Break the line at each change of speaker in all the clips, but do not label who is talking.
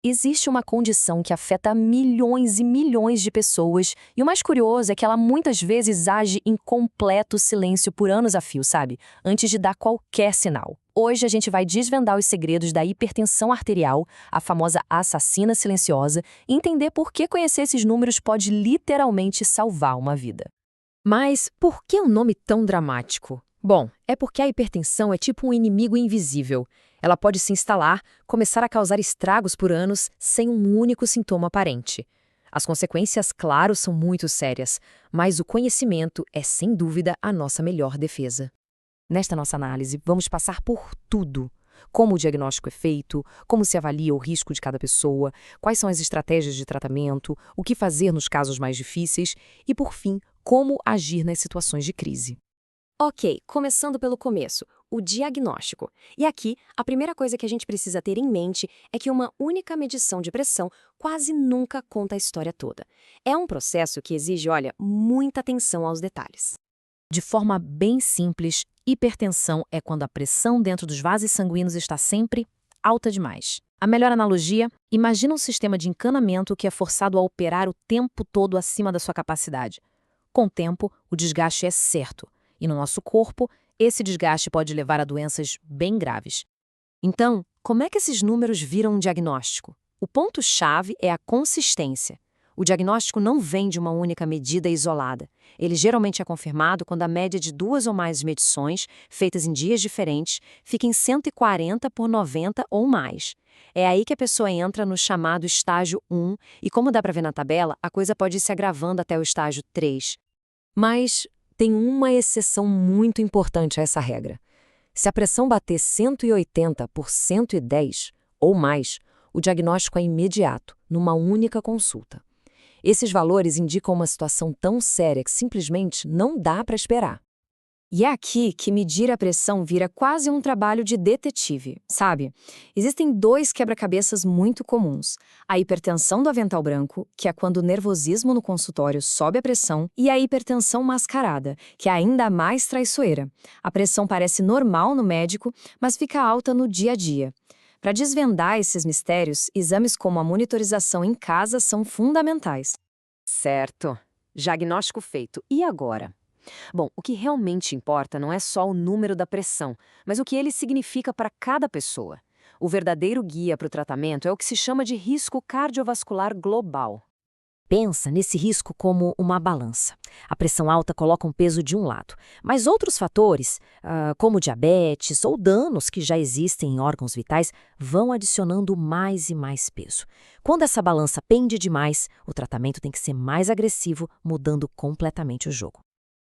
Existe uma condição que afeta milhões e milhões de pessoas, e o mais curioso é que ela muitas vezes age em completo silêncio por anos a fio, sabe? Antes de dar qualquer sinal. Hoje a gente vai desvendar os segredos da hipertensão arterial, a famosa assassina silenciosa, e entender por que conhecer esses números pode literalmente salvar uma vida.
Mas por que um nome tão dramático? Bom, é porque a hipertensão é tipo um inimigo invisível. Ela pode se instalar, começar a causar estragos por anos sem um único sintoma aparente. As consequências, claro, são muito sérias, mas o conhecimento é, sem dúvida, a nossa melhor defesa.
Nesta nossa análise, vamos passar por tudo. Como o diagnóstico é feito, como se avalia o risco de cada pessoa, quais são as estratégias de tratamento, o que fazer nos casos mais difíceis e, por fim, como agir nas situações de crise.
Ok, começando pelo começo, o diagnóstico. E aqui, a primeira coisa que a gente precisa ter em mente é que uma única medição de pressão quase nunca conta a história toda. É um processo que exige, olha, muita atenção aos detalhes.
De forma bem simples, hipertensão é quando a pressão dentro dos vasos sanguíneos está sempre alta demais. A melhor analogia, imagina um sistema de encanamento que é forçado a operar o tempo todo acima da sua capacidade. Com o tempo, o desgaste é certo. E no nosso corpo, esse desgaste pode levar a doenças bem graves. Então, como é que esses números viram um diagnóstico? O ponto-chave é a consistência. O diagnóstico não vem de uma única medida isolada. Ele geralmente é confirmado quando a média de 2 ou mais medições, feitas em dias diferentes, fica em 140 por 90 ou mais. É aí que a pessoa entra no chamado estágio 1, e como dá para ver na tabela, a coisa pode ir se agravando até o estágio 3. Mas tem uma exceção muito importante a essa regra. Se a pressão bater 180 por 110 ou mais, o diagnóstico é imediato, numa única consulta. Esses valores indicam uma situação tão séria que simplesmente não dá para esperar.
E é aqui que medir a pressão vira quase um trabalho de detetive, sabe? Existem dois quebra-cabeças muito comuns. A hipertensão do avental branco, que é quando o nervosismo no consultório sobe a pressão, e a hipertensão mascarada, que é ainda mais traiçoeira. A pressão parece normal no médico, mas fica alta no dia a dia. Para desvendar esses mistérios, exames como a monitorização em casa são fundamentais.
Certo. Diagnóstico feito. E agora? Bom, o que realmente importa não é só o número da pressão, mas o que ele significa para cada pessoa. O verdadeiro guia para o tratamento é o que se chama de risco cardiovascular global. Pensa nesse risco como uma balança. A pressão alta coloca um peso de um lado, mas outros fatores, como diabetes ou danos que já existem em órgãos vitais, vão adicionando mais e mais peso. Quando essa balança pende demais, o tratamento tem que ser mais agressivo, mudando completamente o jogo.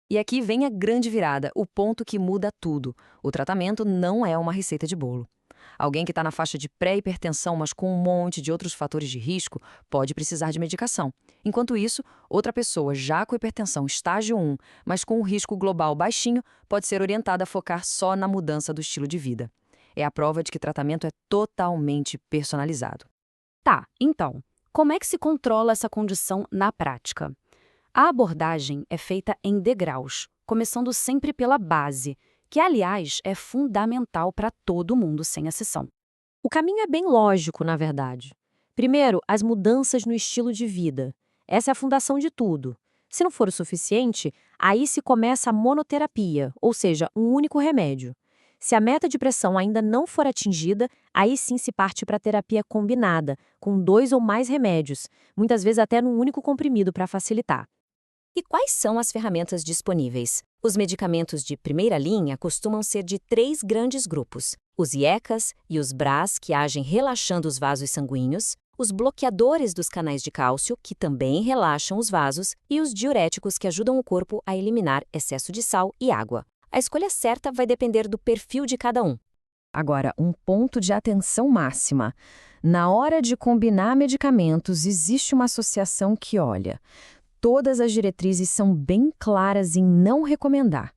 E aqui vem a grande virada, o ponto que muda tudo. O tratamento não é uma receita de bolo. Alguém que está na faixa de pré-hipertensão, mas com um monte de outros fatores de risco, pode precisar de medicação. Enquanto isso, outra pessoa já com hipertensão estágio 1, mas com um risco global baixinho, pode ser orientada a focar só na mudança do estilo de vida. É a prova de que tratamento é totalmente personalizado.
Tá, então, como é que se controla essa condição na prática? A abordagem é feita em degraus, começando sempre pela base, que, aliás, é fundamental para todo mundo sem exceção. O caminho é bem lógico, na verdade. Primeiro, as mudanças no estilo de vida. Essa é a fundação de tudo. Se não for o suficiente, aí se começa a monoterapia, ou seja, um único remédio. Se a meta de pressão ainda não for atingida, aí sim se parte para a terapia combinada, com 2 ou mais remédios, muitas vezes até num único comprimido para facilitar. E quais são as ferramentas disponíveis? Os medicamentos de primeira linha costumam ser de 3 grandes grupos: os IECAs e os BRAs, que agem relaxando os vasos sanguíneos, os bloqueadores dos canais de cálcio, que também relaxam os vasos, e os diuréticos, que ajudam o corpo a eliminar excesso de sal e água. A escolha certa vai depender do perfil de cada um.
Agora, um ponto de atenção máxima. Na hora de combinar medicamentos, existe uma associação que, olha, todas as diretrizes são bem claras em não recomendar.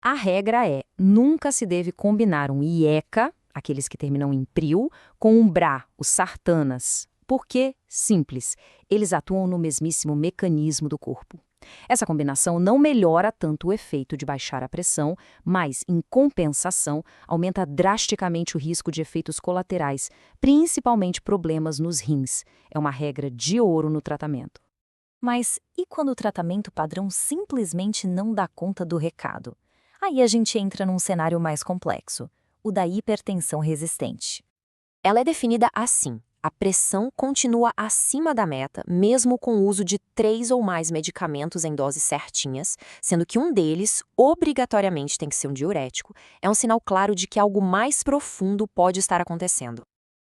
A regra é, nunca se deve combinar um IECA, aqueles que terminam em pril, com um BRA, os sartanas. Por quê? Simples. Eles atuam no mesmíssimo mecanismo do corpo.
Essa combinação não melhora tanto o efeito de baixar a pressão, mas, em compensação, aumenta drasticamente o risco de efeitos colaterais, principalmente problemas nos rins. É uma regra de ouro no tratamento.
Mas e quando o tratamento padrão simplesmente não dá conta do recado? Aí a gente entra num cenário mais complexo, o da hipertensão resistente.
Ela é definida assim: a pressão continua acima da meta, mesmo com o uso de 3 ou mais medicamentos em doses certinhas, sendo que um deles, obrigatoriamente tem que ser um diurético, é um sinal claro de que algo mais profundo pode estar acontecendo.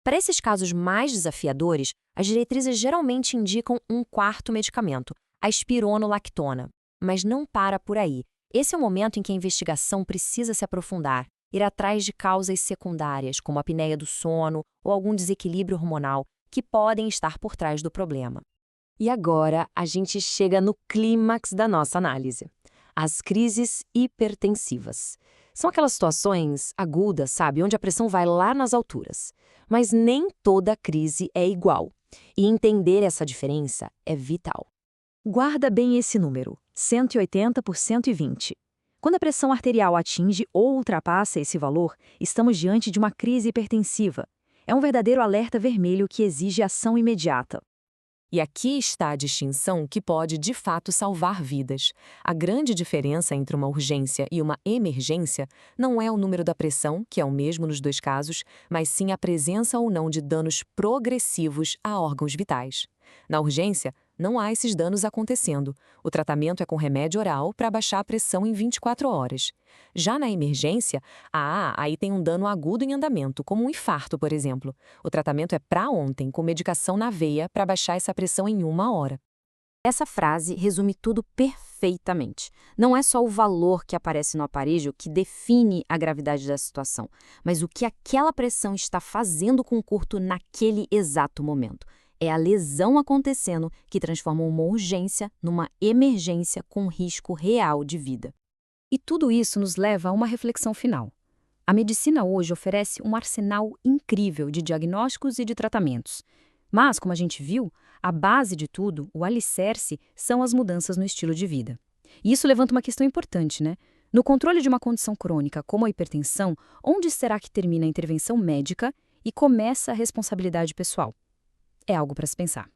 Para esses casos mais desafiadores, as diretrizes geralmente indicam um quarto medicamento, a espironolactona. Mas não para por aí. Esse é o momento em que a investigação precisa se aprofundar, ir atrás de causas secundárias, como a apneia do sono ou algum desequilíbrio hormonal, que podem estar por trás do problema.
E agora a gente chega no clímax da nossa análise. As crises hipertensivas. São aquelas situações agudas, sabe, onde a pressão vai lá nas alturas. Mas nem toda crise é igual. E entender essa diferença é vital. Guarda bem esse número, 180 por 120. Quando a pressão arterial atinge ou ultrapassa esse valor, estamos diante de uma crise hipertensiva. É um verdadeiro alerta vermelho que exige ação imediata.
E aqui está a distinção que pode, de fato, salvar vidas. A grande diferença entre uma urgência e uma emergência não é o número da pressão, que é o mesmo nos dois casos, mas sim a presença ou não de danos progressivos a órgãos vitais. Na urgência, não há esses danos acontecendo. O tratamento é com remédio oral para baixar a pressão em 24 horas. Já na emergência, aí tem um dano agudo em andamento, como um infarto, por exemplo. O tratamento é para ontem, com medicação na veia para baixar essa pressão em 1 hora.
Essa frase resume tudo perfeitamente. Não é só o valor que aparece no aparelho que define a gravidade da situação, mas o que aquela pressão está fazendo com o corpo naquele exato momento. É a lesão acontecendo que transforma uma urgência numa emergência com risco real de vida. E tudo isso nos leva a uma reflexão final. A medicina hoje oferece um arsenal incrível de diagnósticos e de tratamentos. Mas, como a gente viu, a base de tudo, o alicerce, são as mudanças no estilo de vida. E isso levanta uma questão importante, né? No controle de uma condição crônica como a hipertensão, onde será que termina a intervenção médica e começa a responsabilidade pessoal? É algo para se pensar.